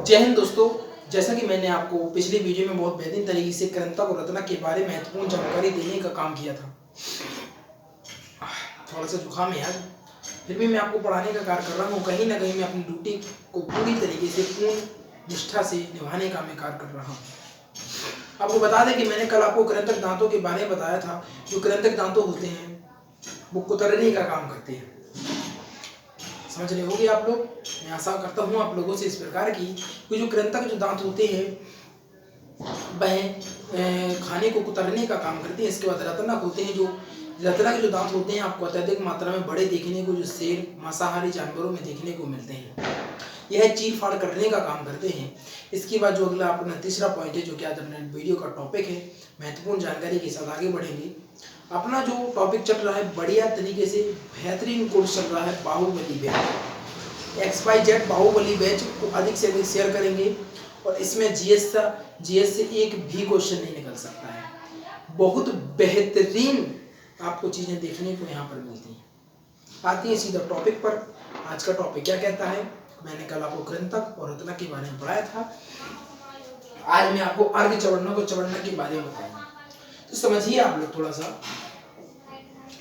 जय हिंद दोस्तों। जैसा कि मैंने आपको पिछली वीडियो में बहुत बेहतरीन तरीके से कृंतक और रत्नक के बारे में महत्वपूर्ण जानकारी देने का काम किया था। थोड़ा सा जुकाम है यार, फिर भी मैं आपको पढ़ाने का कार्य कर रहा हूँ। कहीं ना कहीं मैं अपनी ड्यूटी को पूरी तरीके से पूर्ण निष्ठा से निभाने का मैं कार्य कर रहा हूँ। आपको बता दें कि मैंने कल आपको कृंतक दांतों के बारे में बताया था। जो कृंतक दांतों होते हैं वो कुतरने का काम करते हैं। समझ रहे होंगे आप लोग। मैं आशा करता हूँ आप लोगों से इस प्रकार की कि जो कृंतक जो दांत होते हैं वह खाने को कुतरने का काम करते हैं। इसके बाद रत्नक होते हैं। जो रत्नक जो दांत होते हैं आपको अत्यधिक मात्रा में बड़े देखने को जो शेर मांसाहारी जानवरों में देखने को मिलते हैं। यह चीर फाड़ करने का काम करते हैं। इसके बाद जो अगला अपना तीसरा पॉइंट है, जो कि आज अपने वीडियो का टॉपिक है, महत्वपूर्ण जानकारी के साथ आगे बढ़ेंगे। अपना जो टॉपिक चल रहा है बढ़िया तरीके से बेहतरीन कोर्स चल रहा है Baahubali batch. XYZ Baahubali batch को अधिक से अधिक शेयर करेंगे और इसमें जीएस से एक भी क्वेश्चन नहीं निकल सकता है। बहुत बेहतरीन आपको चीजें देखने को यहाँ पर मिलती हैं। आते हैं सीधा टॉपिक पर। आज का टॉपिक क्या कहता है? मैंने कल आपको कृंतक और रत्नक के बारे में पढ़ाया था। आज मैं आपको अर्घ चवर्णक और चवर्णक के बारे में बताऊंगा। तो समझिए आप लोग थोड़ा सा,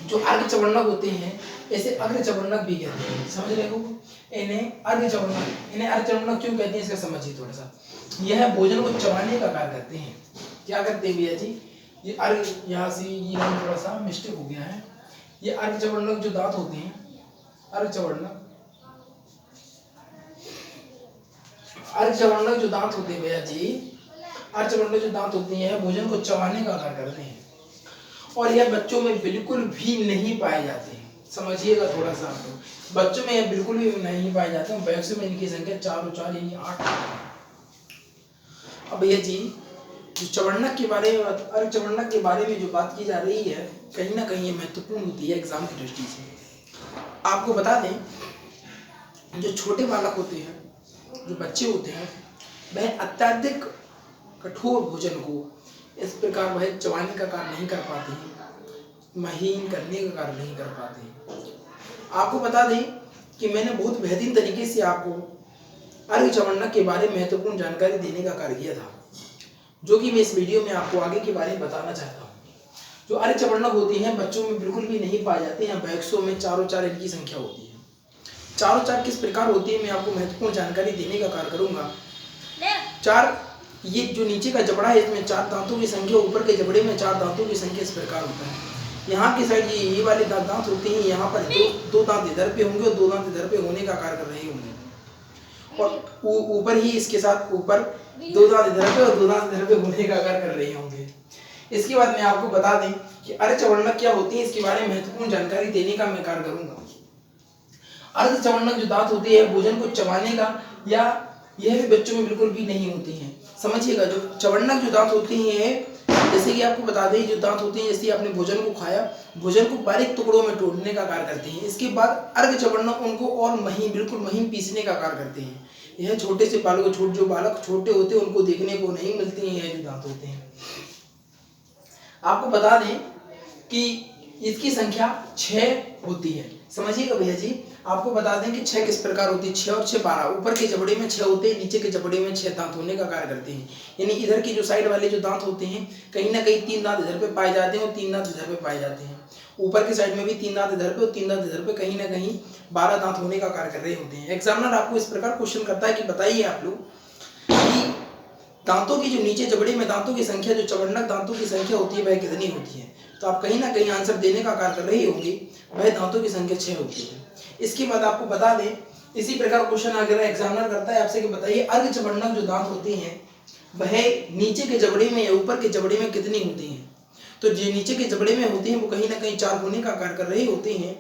जो अर्घ चवर्णक होते हैं ऐसे अर्घ चवर्णक भी कहते हैं। समझ रहे हो? इन्हें अर्घ चवर्णक क्यों कहते हैं इसका समझिए थोड़ा सा। यह भोजन को चबाने का कार्य करते हैं। क्या करते हैं भैया जी? ये अर्घ, यहाँ से ये नाम थोड़ा सा मिस्टेक हो गया है। ये अर्घ चवर्णक जो दांत होते हैं, अर्घ चवर्णक जो दांत होते हैं भैया जी, अर्घ चवर्णक जो दांत होते हैं भोजन को चबाने का कार्य करते हैं और यह बच्चों में बिल्कुल भी नहीं पाए जाते हैं। समझिएगा थोड़ा सा आप लोग, बच्चों में यह बिल्कुल भी नहीं पाए जाते हैं। वैक्स में इनकी संख्या 4 और 4 यानी 8। अब भैया जी जो चवर्णक के बारे में, अर्घ चवर्णक के बारे में जो बात की जा रही है, कहीं ना कहीं ये महत्वपूर्ण होती है एग्जाम की दृष्टि से। आपको बता दें जो छोटे बालक होते हैं, जो बच्चे होते हैं, वह अत्यधिक कठोर भोजन को इस प्रकार वह चबाने का कार्य नहीं कर पाते हैं, महीन करने का कार्य नहीं कर पाते हैं। आपको बता दें कि मैंने बहुत बेहतरीन तरीके से आपको अर्घ चवर्णक के बारे में महत्वपूर्ण जानकारी देने का कार्य किया था, जो कि मैं इस वीडियो में आपको आगे के बारे में बताना चाहता हूँ। जो अर्घ चवर्णक होती हैं बच्चों में बिल्कुल भी नहीं पाए जाते हैं। वैक्सों में 4 और 4 इनकी संख्या होती है। 4 और 4 किस प्रकार होती है मैं आपको महत्वपूर्ण जानकारी देने का कार्य करूंगा। 4, ये जो नीचे का जबड़ा है इसमें 4 दांतों की संख्या, ऊपर के जबड़े में 4 दांतों की संख्या इस प्रकार होता है। यहाँ की साइड ये वाले दांत होते हैं, यहाँ पर दो दांत इधर पे होंगे और 2 दांत इधर पे होने का कार्य कर रहे होंगे और ऊपर ही इसके साथ ऊपर 2 दांत इधर पे और 2 दांत इधर पे होने का कार्य कर रहे होंगे। इसके बाद मैं आपको बता दें कि अर्घ चवर्णक क्या होती है, इसके बारे में महत्वपूर्ण जानकारी देने का मैं कार्य करूंगा। अर्घ चवर्णक जो दांत होती है भोजन को चबाने का, या यह भी बच्चों में बिल्कुल भी नहीं होती हैं। समझिएगा जो चवर्णक जो दांत होती हैं, जैसे कि आपको बता दें जो दांत होते हैं, जैसे आपने भोजन को खाया, भोजन को बारीक टुकड़ों में तोड़ने का कार्य करते हैं। इसके बाद अर्घ चवर्णक उनको और महीन, बिल्कुल महीन पीसने का कार्य करते हैं। यह छोटे से बालक, जो बालक छोटे होते हैं उनको देखने को नहीं मिलते हैं यह जो दांत होते हैं। आपको बता दें कि इसकी संख्या 6 होती है। समझिएगा भैया जी, आपको बता दें कि 6 किस प्रकार होती है। 6 और 6 12। ऊपर के जबड़े में 6 होते हैं, नीचे के जबड़े में 6 दांत होने का कार्य करते हैं। यानी इधर की जो साइड वाले जो दांत होते हैं, कहीं ना कहीं 3 दांत इधर पे पाए जाते हैं और 3 दांत इधर पे पाए जाते हैं। ऊपर की साइड में भी 3 दांत इधर पे और 3 दांत इधर पे, कहीं ना कहीं 12 दांत होने का कार्य कर रहे होते हैं। एग्जामिनर आपको इस प्रकार क्वेश्चन करता है कि बताइए आप लोग कि दांतों की जो नीचे जबड़े में दांतों की संख्या, जो चवर्णक दांतों की संख्या होती है वह कितनी होती है? तो आप कहीं ना कहीं आंसर देने का कार्य कर रहे होंगे, वह दांतों की संख्या 6 होती है। इसके बाद आपको बता दें, इसी प्रकार क्वेश्चन अगर एग्जामिनर करता है आपसे कि बताइए अर्घ चवर्णक जो दांत होते हैं वह नीचे के जबड़े में या ऊपर के जबड़े में कितनी होती हैं? तो जो नीचे के जबड़े में होती हैं वो कहीं ना कहीं 4 होने का कार्य कर रहे होते हैं।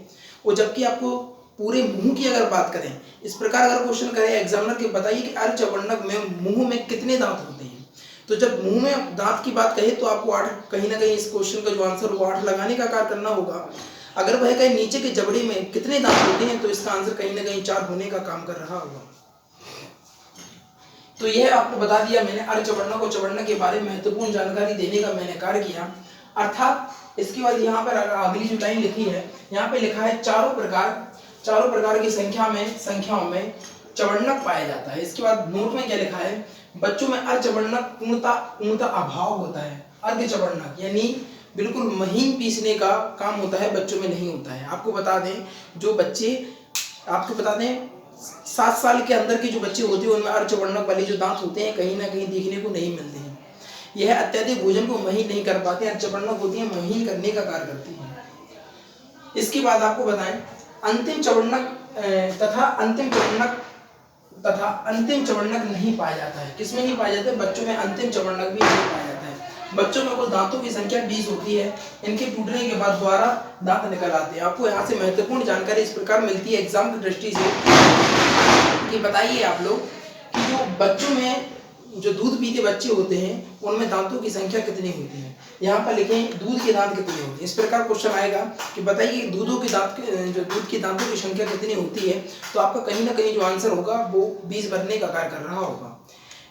वो जबकि आपको पूरे मुंह की अगर बात करें, इस प्रकार अगर क्वेश्चन करें एग्जामिनर के बताइए कि अर्घ चवर्णक में मुंह में कितने दांत होते हैं, तो जब मुंह में दांत की बात कहे तो आपको 8, कहीं ना कहीं इस क्वेश्चन का जो आंसर वो 8 लगाने का कार्य करना होगा। अगर वह कहीं नीचे के जबड़े में कितने दांत होते हैं तो इसका आंसर कहीं ना कहीं 4 होने का काम कर रहा होगा। तो यह आपको बता दिया मैंने अर्घ चवर्णक और चवर्णक के बारे में महत्वपूर्ण जानकारी देने का मैंने कार्य किया। अर्थात इसके बाद यहाँ पर अगली जो लाइन लिखी है, यहाँ पे लिखा है चारों प्रकार की संख्याओं में चवन्नक पाया जाता है। इसके बाद नोट में क्या लिखा है, बच्चों में अर्धचवन्नक पूर्णतः अभाव होता है। अर्धचवन्नक यानी बिल्कुल महीन पीसने का काम होता है, बच्चों में नहीं होता है। आपको बता दें, जो बच्चे आपको बता दें 7 साल के अंदर के जो बच्चे होते हैं उनमें अर्धचवन्नक वाले जो दांत होते हैं कहीं ना कहीं देखने को नहीं मिलते हैं। यह अत्यधिक भोजन को महीन नहीं कर पाते, अर्धचवन्नक होती है महीन करने का कार्य करती है। इसके बाद आपको बताएं, अंतिम चवन्नक तथा अंतिम चवन्नक नहीं पाया जाता है। किसमें नहीं पाया जाता है? बच्चों में अंतिम चवन्नक भी नहीं पाया जाता है। बच्चों में कुल दांतों की संख्या 20 होती है। इनके टूटने के बाद दोबारा दांत निकल आते हैं। आपको यहाँ से महत्वपूर्ण जानकारी इस प्रकार मिलती है एग्जाम की दृष्टि से कि बताइए आप लोग कि जो बच्चों में जो दूध पीते बच्चे होते हैं उनमें दांतों की संख्या कितनी होती है। यहाँ पर लिखें दूध के दांत कितने होते हैं। इस प्रकार क्वेश्चन आएगा कि बताइए दूध के दांतों की संख्या कितनी होती है, तो आपका कहीं ना कहीं जो आंसर होगा वो 20 बनने का कार्य कर रहा होगा।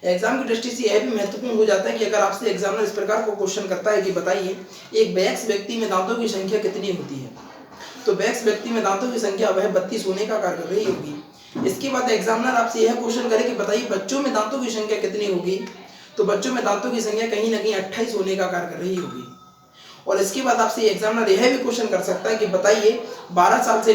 एग्जाम की दृष्टि से यह भी महत्वपूर्ण हो जाता है कि अगर आपसे एग्जामिनर इस प्रकार को क्वेश्चन करता है कि बताइए एक वयस्क व्यक्ति में दांतों की संख्या कितनी होती है, तो वयस्क व्यक्ति में दांतों की संख्या वह 32 होने का कार्य कर रही होगी। इसके बाद एग्जामिनर आपसे यह क्वेश्चन करे कि बताइए बच्चों में दांतों की संख्या कितनी होगी, तो बच्चों में दांतों की संख्या कहीं ना कहीं 28 होने का कार्य कर रही होगी। और इसके बाद आपसे एग्जामिनर यह भी क्वेश्चन कर सकता है कि बताइए 7 साल से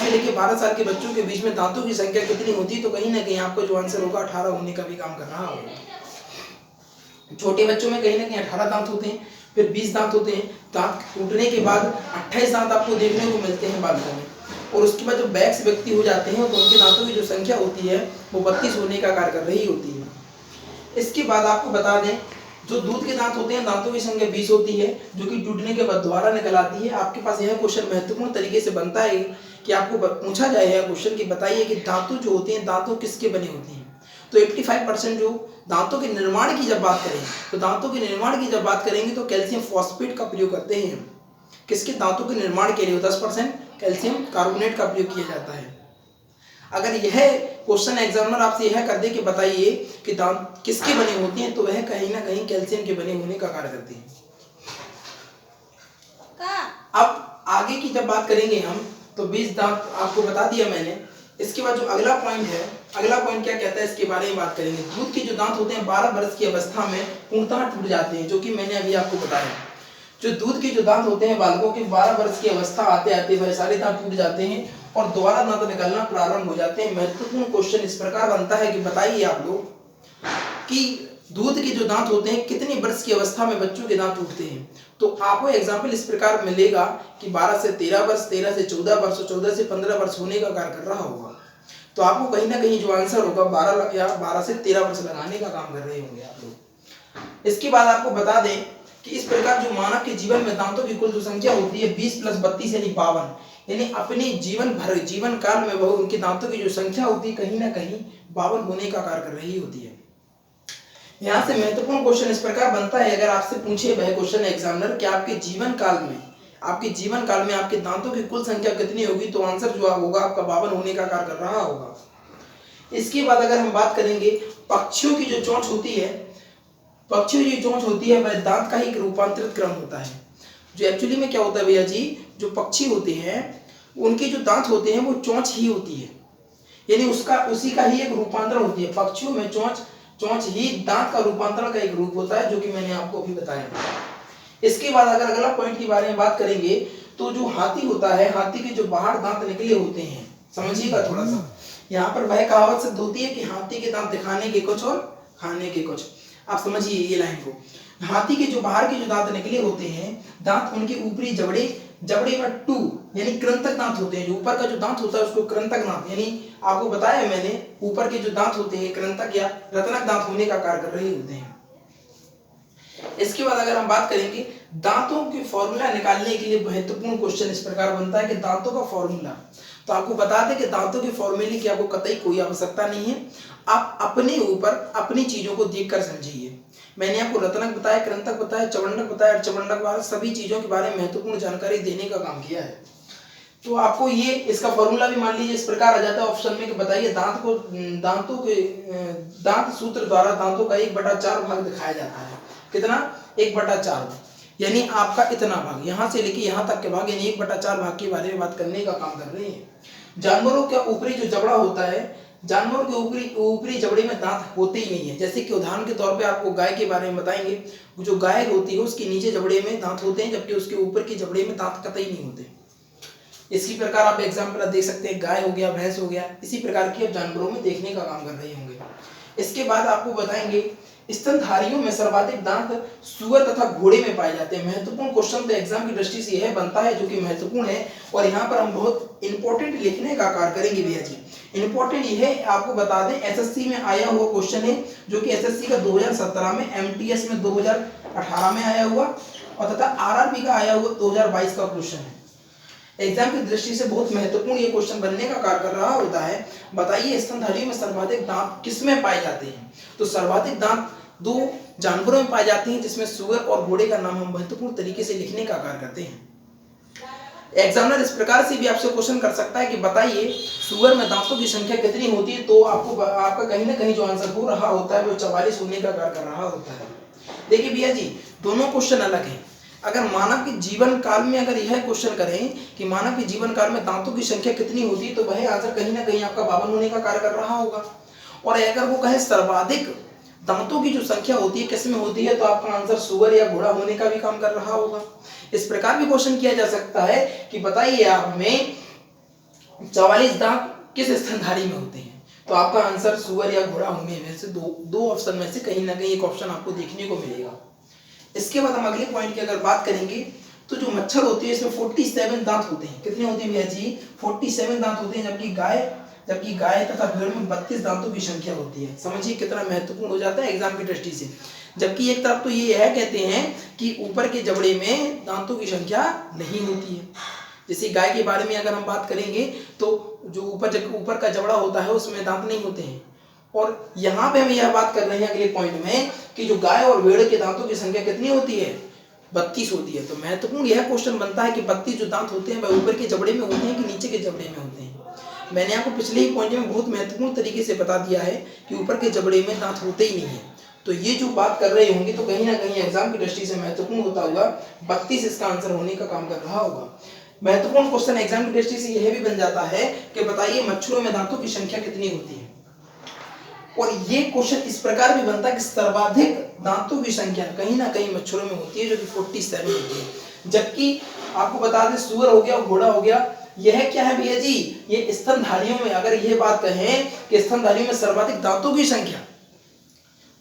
लेके 12 साल के बच्चों के बीच में दांतों की संख्या कितनी होती है, तो कहीं ना कहीं आपको जो आंसर होगा 18 होने का भी काम कर रहा होगा। छोटे बच्चों में कहीं ना कहीं 18 दांत होते हैं, फिर 20 दांत होते हैं। दांत टूटने के बाद 28 दांत आपको देखने को मिलते हैं बालकों में। और उसके बाद जब वयस्क व्यक्ति हो जाते हैं तो उनके दांतों की जो संख्या होती है वो 32 होने का कार्य कर रही होती है। इसके बाद आपको बता दें, जो दूध के दांत होते हैं दांतों की संख्या 20 होती है, जो कि टूटने के बाद दोबारा निकल आती है। आपके पास यह क्वेश्चन महत्वपूर्ण तरीके से बनता है कि आपको पूछा जाए यह क्वेश्चन कि बताइए कि दांतों जो होते हैं दांतों किसके बने होते हैं। तो 85% जो दांतों के निर्माण की जब बात करें, तो दांतों के निर्माण की जब बात करेंगे तो कैल्शियम फॉस्फेट का प्रयोग करते हैं। किसके? दांतों के निर्माण के लिए 10% कैल्शियम कार्बोनेट का प्रयोग किया जाता है। अगर यह क्वेश्चन एग्जामिनर आपसे यह कर दे कि बताइए कि दांत किसके बने होते हैं, तो वह कहीं ना कहीं कैल्शियम के बने होने का कार्य करते हैं। अब आगे की जब बात करेंगे हम, तो 20 दांत आपको बता दिया मैंने। इसके बाद जो अगला पॉइंट है, अगला पॉइंट क्या कहता है इसके बारे में बात करेंगे। दूध के जो दांत होते हैं 12 वर्ष की अवस्था में पूर्णतः टूट जाते हैं, जो कि मैंने अभी आपको बताया। जो दूध के जो दांत होते हैं बालकों के 12 वर्ष की अवस्था आते आते वह सारे दांत टूट जाते हैं और दोबारा दांत निकलना प्रारंभ हो जाते हैं। महत्वपूर्ण क्वेश्चन इस प्रकार बनता है कि बताइए आप लोग कि दूध के जो दांत होते हैं कितनी वर्ष की अवस्था में बच्चों के दांत टूटते हैं। तो आपको एग्जाम्पल इस प्रकार मिलेगा कि 12 से 13 वर्ष, 13 से 14 वर्ष, 14 से 15 वर्ष होने का कार्य कर रहा होगा। तो आपको कहीं ना कहीं जो आंसर होगा 12 से 13 वर्ष लगाने का काम कर रहे होंगे आप लोग। इसके बाद आपको बता दें कि इस प्रकार जो मानव के जीवन में दांतों की कुल जो संख्या होती है 20 + 32 यानी 52, यानी अपने जीवन काल में वह उनके दांतों की जो संख्या होती है कहीं ना कहीं 52 होने का कार्य कर रही होती है। यहाँ से महत्वपूर्ण क्वेश्चन इस प्रकार बनता है, अगर आपसे पूछे वह क्वेश्चन एग्जामिनर कि आपके जीवन काल में आपके दांतों की कुल संख्या कितनी होगी, तो आंसर जो होगा आपका 52 होने का कार्य कर रहा होगा। इसके बाद अगर हम बात करेंगे पक्षियों की जो चोंच होती है, वह दांत का ही रूपांतरित क्रम होता है। जो एक्चुअली में क्या होता है भैया जी, जो पक्षी होते हैं उनके जो दांत होते हैं वो चोंच ही होती है, यानी उसी का ही एक रूपांतरण होती है। पक्षियों में चोंच ही दांत का रूपांतरण का एक रूप होता है, जो कि मैंने आपको अभी बताया। इसके बाद अगर अगला पॉइंट के बारे में बात करेंगे, तो जो हाथी होता है, हाथी के जो बाहर दांत निकले होते हैं, समझिएगा थोड़ा सा। यहाँ पर वह कहावत सिद्ध होती है कि हाथी के दांत दिखाने के कुछ और खाने के कुछ। आप समझिए ये लाइन को। हाथी के जो बाहर के जो दांत निकले होते हैं, दांत उनके ऊपरी जबड़े में 2 यानी कृंतक दांत होते हैं। जो ऊपर का जो दांत होता है उसको कृंतक दांत, यानी आपको बताया मैंने ऊपर के जो दांत होते हैं कृंतक या रत्नक दांत होने का कार्य कर रहे होते हैं। इसके बाद अगर हम बात करेंगे दांतों के फॉर्मूला निकालने के लिए महत्वपूर्ण क्वेश्चन इस प्रकार बनता है कि दांतों का फॉर्मूला। तो आपको बता दें कि दांतों के फॉर्मूले की आपको कतई कोई आवश्यकता नहीं है, आप अपने ऊपर अपनी चीजों को देखकर समझिए। मैंने आपको रत्नक बताया, कृंतक बताया, चवंडक बताया, अर्धचवंडक वाला सभी चीजों के बारे में महत्वपूर्ण जानकारी देने का काम किया है। तो आपको ये इसका फॉर्मूला भी मान लीजिए इस प्रकार आ जाता है ऑप्शन में कि बताइए दांत सूत्र द्वारा दांतों का 1/4 भाग दिखाया जाता है। कितना? 1/4, यानी आपका इतना भाग यहाँ से लेके यहाँ तक के भाग, यानी 1/4 भाग के बारे में बात करने का काम कर रहे हैं। जानवरों का ऊपरी जो जबड़ा होता है जानवरों के ऊपरी ऊपरी जबड़े में दांत होते ही नहीं है। जैसे कि उदाहरण के तौर पे आपको गाय के बारे में बताएंगे, जो गाय होती है उसके नीचे जबड़े में दांत होते हैं, जबकि उसके ऊपर की जबड़े में दांत कतई नहीं होते। इसी प्रकार आप एग्जाम्पल देख सकते हैं, गाय हो गया, भैंस हो गया, इसी प्रकार की आप जानवरों में देखने का काम कर रहे होंगे। इसके बाद आपको बताएंगे स्तनधारियों में सर्वाधिक दांत सुअर तथा घोड़े में पाए जाते हैं। महत्वपूर्ण क्वेश्चन तो एग्जाम की दृष्टि से यह बनता है, जो कि महत्वपूर्ण है, और यहाँ पर हम बहुत इंपॉर्टेंट लिखने का कार्य करेंगे भैया जी। इंपॉर्टेंट यह आपको बता दें, एसएससी में आया हुआ क्वेश्चन है, जो कि एसएससी का 2017 में, एमटीएस में 2018 में आया हुआ, और तथा आरआरबी का आया हुआ 2022 का क्वेश्चन है। एग्जाम की दृष्टि से बहुत महत्वपूर्ण ये क्वेश्चन बनने का कार्य कर रहा होता है। बताइए स्तनधारियों में सर्वाधिक दांत किसमें पाए जाते हैं? तो सर्वाधिक दांत दो जानवरों में पाए जाते हैं, जिसमें सुअर और घोड़े का नाम हम महत्वपूर्ण तरीके से लिखने का कार्य करते हैं। एग्जामिनर इस प्रकार से भी आपसे क्वेश्चन कर सकता है कि बताइए सुअर में दांतों की संख्या कितनी होती है, तो आपका कहीं ना कहीं जो आंसर हो रहा होता है वो 44 होने का कार्य कर रहा होता है। देखिए भैया जी, दोनों क्वेश्चन अलग हैं। अगर मानव के जीवन काल में अगर यह क्वेश्चन करें कि मानव के जीवन काल में दांतों की संख्या कितनी होती है, तो वह आंसर कहीं ना कहीं आपका 52 होने का कार्य कर रहा होगा। और अगर वो कहे सर्वाधिक दांतों की जो संख्या होती है किसमें होती है, तो आपका आंसर सुअर या घोड़ा होने का भी काम कर रहा होगा। इस प्रकार भी क्वेश्चन किया जा सकता है कि बताइए आप में 44 दांत किस स्तनधारी में होते हैं, तो आपका आंसर सुअर या घोड़ा होने में से दो ऑप्शन में से कहीं ना कहीं एक ऑप्शन आपको देखने को मिलेगा। इसके बाद हम अगले पॉइंट की अगर बात करेंगे, तो जो मच्छर होती है इसमें 47 दांत होते हैं। कितने होते हैं भैया जी? 47 दांत होते हैं, जबकि गाय तथा भेड़ में 32 दांतों की संख्या होती है। समझिए कितना महत्वपूर्ण हो जाता है एग्जाम की दृष्टि से। जबकि एक तरफ तो ये है, कहते हैं कि ऊपर के जबड़े में दांतों की संख्या नहीं होती है। जैसे गाय के बारे में अगर हम बात करेंगे, तो जो ऊपर का जबड़ा होता है उसमें दांत नहीं होते हैं। और यहाँ पे हम यह बात कर रहे हैं अगले पॉइंट में कि जो गाय और भेड़ के दांतों की संख्या कितनी होती है? 32 होती है। तो महत्वपूर्ण यह क्वेश्चन बनता है कि 32 जो दांत होते हैं वह ऊपर के जबड़े में होते हैं कि नीचे के जबड़े में होते हैं। मैंने आपको पिछले ही पॉइंट में बहुत महत्वपूर्ण तरीके से बता दिया है कि ऊपर के जबड़े में दांत होते ही नहीं है। तो ये जो बात कर रहे होंगे तो कहीं ना कहीं एग्जाम की दृष्टि से महत्वपूर्ण होता हुआ 32 इसका आंसर होने का काम कर रहा होगा। महत्वपूर्ण क्वेश्चन एग्जाम की दृष्टि से यह भी बन जाता है कि बताइए मच्छरों में दांतों की संख्या कितनी होती है। और ये क्वेश्चन इस प्रकार भी बनता है कि सर्वाधिक दांतों की संख्या कहीं ना कहीं मच्छरों में होती है, जो कि 47 होती है। जबकि आपको बता दें सुअर हो गया, घोड़ा हो गया, यह क्या है भैया जी? ये स्तनधारियों में अगर यह बात कहें कि स्तनधारियों में सर्वाधिक दांतों की संख्या,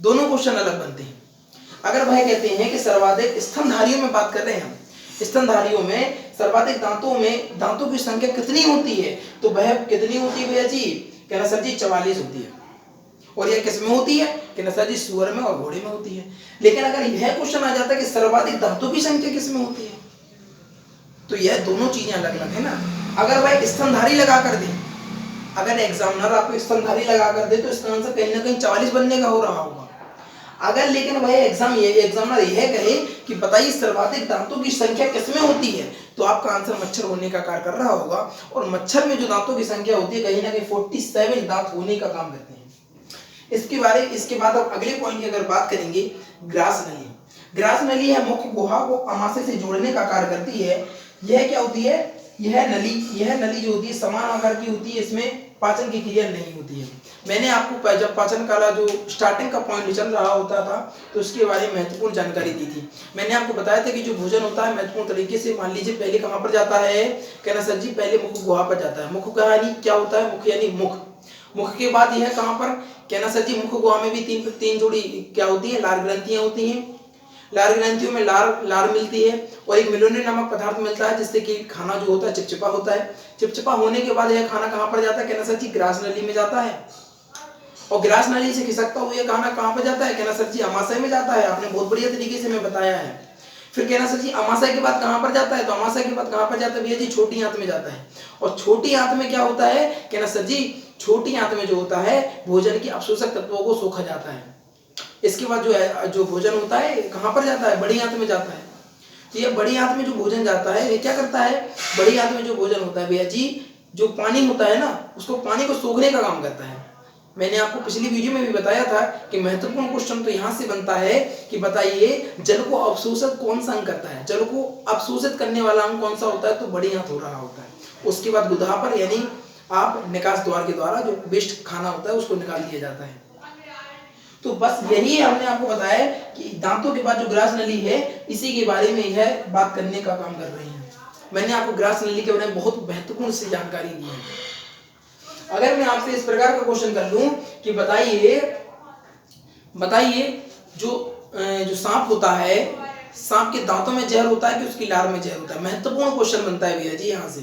दोनों क्वेश्चन अलग बनते हैं। अगर वह कहते हैं कि सर्वाधिक स्तनधारियों में बात कर रहे हैं हम, स्तनधारियों में सर्वाधिक दांतों की संख्या कितनी होती है, तो वह कितनी होती है भैया जी? कहना सर जी 44 होती है। और यह किस में होती है? कहना सर जी सुअर में और घोड़े में होती है। लेकिन अगर यह क्वेश्चन आ जाता है कि सर्वाधिक दांतों की संख्या किस में होती है, तो यह दोनों चीजें अलग अलग है ना। अगर वह स्तनधारी लगा कर दे, अगर एग्जामिनर आपको स्तनधारी लगा कर दे, तो इसका आंसर कहीं ना कहीं 44 बनने का हो रहा होगा। अगर लेकिन वह एग्जामिनर यह कहे कि बताइए सर्वाधिक दांतों की संख्या किसमें होती है, तो आपका आंसर मच्छर होने का कार्य कर रहा होगा। और मच्छर में जो दांतों की संख्या होती है कहीं ना कहीं 47 दांत होने का काम करते हैं। इसके बाद अब अगले पॉइंट की अगर बात करेंगे, ग्रास नली। ग्रास नली है मुख्य गुहा को अमाशय से जोड़ने का कार्य करती है। यह क्या होती है? यह नली जो होती है समान आकार की होती है, इसमें पाचन की क्रिया नहीं होती है। मैंने आपको जब पाचन काला जो स्टार्टिंग का पॉइंट चल रहा होता था तो उसके बारे में महत्वपूर्ण जानकारी दी थी। मैंने आपको बताया था कि जो भोजन होता है महत्वपूर्ण तरीके से, मान लीजिए पहले कहाँ पर जाता है? कहना सर जी पहले मुख गुहा पर जाता है। मुख गुहा यानी क्या होता है? मुख यानी मुख के बाद यह कहाँ पर? कहना सर जी मुख गुहा में भी तीन जोड़ी क्या होती है? लार ग्रंथियां होती हैं। लार ग्रंथियों में लार मिलती है और एक मेलोनिन नामक पदार्थ मिलता है, जिससे कि खाना जो होता है चिपचिपा होता है। चिपचिपा होने के बाद यह खाना कहाँ पर जाता है? कहना सर जी ग्रास नली में जाता है। और ग्रास नली से खिसकता हुआ यह खाना कहाँ पर जाता है? कहना सर जी अमाशय में जाता है। आपने बहुत बढ़िया तरीके से मैं बताया है। फिर कहना सर जी अमाशय के बाद कहाँ पर जाता है? तो अमाशय के बाद कहाँ पर जाता है भैया जी? छोटी आंत में जाता है। और छोटी आंत में क्या होता है? कहना सर जी छोटी आंत में जो होता है भोजन की अवशोषक तत्वों को सोखा जाता है। इसके बाद जो भोजन होता है कहाँ पर जाता है? बड़ी आंत में जाता है। तो ये बड़ी आंत में जो भोजन जाता है ये क्या करता है? बड़ी आंत में जो भोजन होता है भैया जी, जो पानी होता है ना, उसको पानी को सोखने का काम करता है। मैंने आपको पिछली वीडियो में भी बताया था कि महत्वपूर्ण क्वेश्चन तो यहाँ से बनता है कि बताइए जल को अवशोषित कौन सा अंग करता है? जल को अवशोषित करने वाला अंग कौन सा होता है? तो बड़ी आंत हो रहा होता है। उसके बाद गुदा पर यानी आप निकास द्वार के द्वारा जो वेस्ट खाना होता है उसको निकाल दिया जाता है। तो बस यही हमने आपको बताया कि दांतों के बाद जो ग्रास नली है इसी के बारे में यह बात करने का काम कर रही है। मैंने आपको ग्रास नली के बारे में बहुत महत्वपूर्ण सी जानकारी दी है। अगर मैं आपसे इस प्रकार का क्वेश्चन कर लूं कि बताइए जो सांप होता है, सांप के दांतों में जहर होता है कि उसकी लार में जहर होता है? महत्वपूर्ण क्वेश्चन बनता है भैया जी यहाँ से।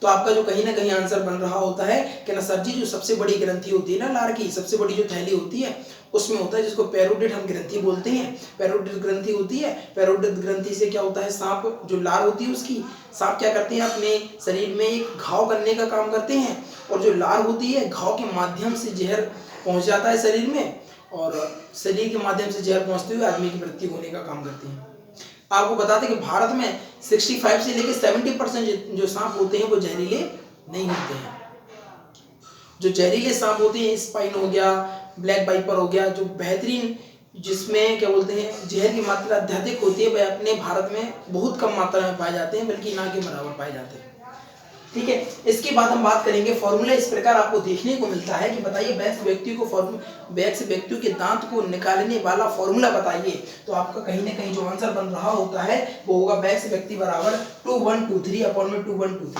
तो आपका जो कहीं ना कहीं आंसर बन रहा होता है कि ना सर जी, जो सबसे बड़ी ग्रंथि होती है ना लार की, सबसे बड़ी जो थैली होती है उसमें होता है, जिसको पैरोटिड हम ग्रंथि बोलते हैं। पैरोटिड ग्रंथि होती है। पैरोटिड ग्रंथि से क्या होता है, सांप जो लार होती है उसकी, सांप क्या करते हैं, अपने शरीर में एक घाव करने का काम करते हैं, और जो लार होती है घाव के माध्यम से जहर पहुंच जाता है शरीर में, और शरीर के माध्यम से जहर पहुंचते हुए आदमी की मृत्यु होने का काम करते हैं। आपको बताते हैं कि भारत में 65 से लेकर 70% जो सांप होते हैं वो जहरीले नहीं होते हैं। जो जहरीले सांप होते हैं, स्पाइन हो गया, ब्लैक वाइपर हो गया, जो बेहतरीन जिसमें क्या बोलते हैं जहर की मात्रा अत्यधिक होती है, वह अपने भारत में बहुत कम मात्रा में पाए जाते हैं, बल्कि ना के बराबर पाए जाते हैं। ठीक है, इसके बाद हम बात करेंगे फॉर्मूला। इस प्रकार आपको देखने को मिलता है कि बताइए वयस्क व्यक्ति के दांत को निकालने वाला फॉर्मूला बताइए। तो आपका कहीं ना कहीं जो आंसर बन रहा होता है वो होगा वयस्क व्यक्ति बराबर 2123/2123।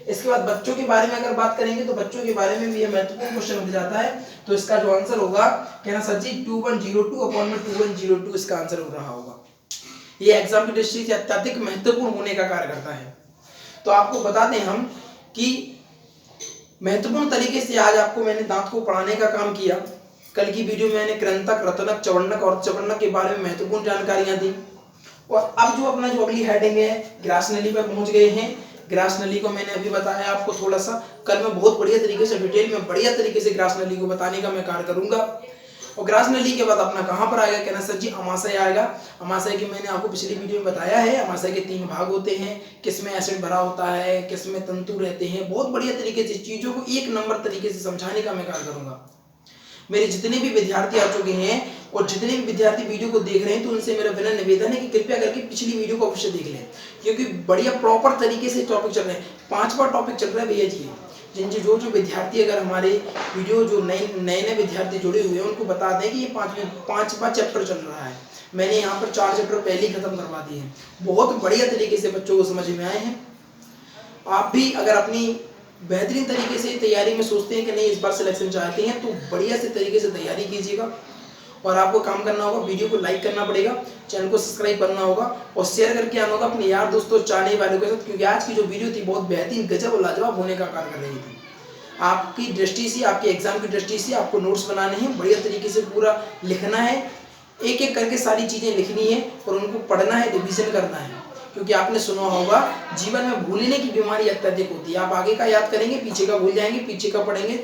इसके बाद बच्चों के बारे में अगर बात करेंगे तो बच्चों के बारे में भी यह महत्वपूर्ण क्वेश्चन हो जाता है। तो इसका जो आंसर होगा कहना सर जी 2102/2102 इसका आंसर हो रहा होगा। ये एग्जाम की दृष्टि से अत्यधिक महत्वपूर्ण होने का कार्य करता है। तो आपको बता दें हम कि महत्वपूर्ण तरीके से आज आपको मैंने दांत को पढ़ाने का काम किया। कल की वीडियो में मैंने कृंतक, रत्नक, चवर्णक और चवर्णक के बारे में महत्वपूर्ण जानकारियां दी। और अब जो अपना जो अगली हेडिंग है ग्रास नली पर पहुंच गए हैं। ग्रास नली को मैंने अभी बताया आपको थोड़ा सा, कल मैं बहुत बढ़िया तरीके से डिटेल में बढ़िया तरीके से ग्रास नली को बताने का मैं कार्य करूंगा। और ग्रास नली के बाद अपना कहां पर आएगा, कहना सर जी अमाशय आएगा। अमाशय की मैंने आपको पिछली वीडियो में बताया है, अमाशय के 3 भाग होते हैं, किसमें एसिड भरा होता है, किसमें तंतु रहते हैं। बहुत बढ़िया तरीके से चीजों को एक नंबर तरीके से समझाने का मैं कार्य करूंगा। मेरे जितने भी विद्यार्थी आ चुके हैं और जितने भी विद्यार्थी वीडियो को देख रहे हैं, तो उनसे मेरा विनम्र निवेदन है कि कृपया करके पिछली वीडियो को अवश्य देख लें, क्योंकि बढ़िया प्रॉपर तरीके से टॉपिक चल रहे हैं। 5वां टॉपिक चल रहा है भैया जी। जो विद्यार्थी अगर हमारे वीडियो जो नए विद्यार्थी जुड़े हुए हैं उनको बता दें कि ये 5वां चैप्टर चल रहा है। मैंने यहाँ पर 4 चैप्टर पहले ही खत्म करवा दिए हैं। बहुत बढ़िया तरीके से बच्चों को समझ में आए हैं। आप भी अगर अपनी बेहतरीन तरीके से तैयारी में सोचते हैं कि नहीं इस बार सिलेक्शन चाहते हैं, तो बढ़िया से तरीके से तैयारी कीजिएगा। और आपको काम करना होगा, वीडियो को लाइक करना पड़ेगा, चैनल को सब्सक्राइब करना होगा और शेयर करके आना होगा अपने यार दोस्तों, चाहने वालों के साथ, क्योंकि आज की जो वीडियो थी बहुत बेहतरीन, गजब और लाजवाब होने का कार्य कर रही थी। आपकी दृष्टि से, आपके एग्जाम की दृष्टि से आपको नोट्स बनाने हैं, बढ़िया तरीके से पूरा लिखना है, एक एक करके सारी चीजें लिखनी है और उनको पढ़ना है, रिवीजन करना है। क्योंकि आपने सुना होगा जीवन में भूलने की बीमारी अत्यधिक होती है। आप आगे का याद करेंगे, पीछे का भूल जाएंगे, पीछे का पढ़ेंगे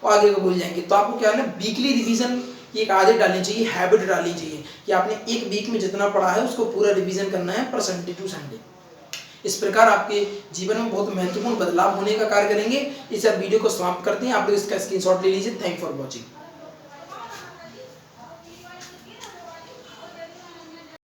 और आगे का भूल जाएंगे। तो आपको क्या है ना, वीकली रिवीजन की एक आदत डालनी चाहिए, हैबिट डालनी चाहिए कि आपने एक वीक में जितना पढ़ा है उसको पूरा रिवीजन करना है पर संडे टू संडे। इस प्रकार आपके जीवन में बहुत महत्वपूर्ण बदलाव होने का कार्य करेंगे। इस वीडियो को समाप्त करते हैं। आप लोग इसका स्क्रीनशॉट ले लीजिए। Thank for watching.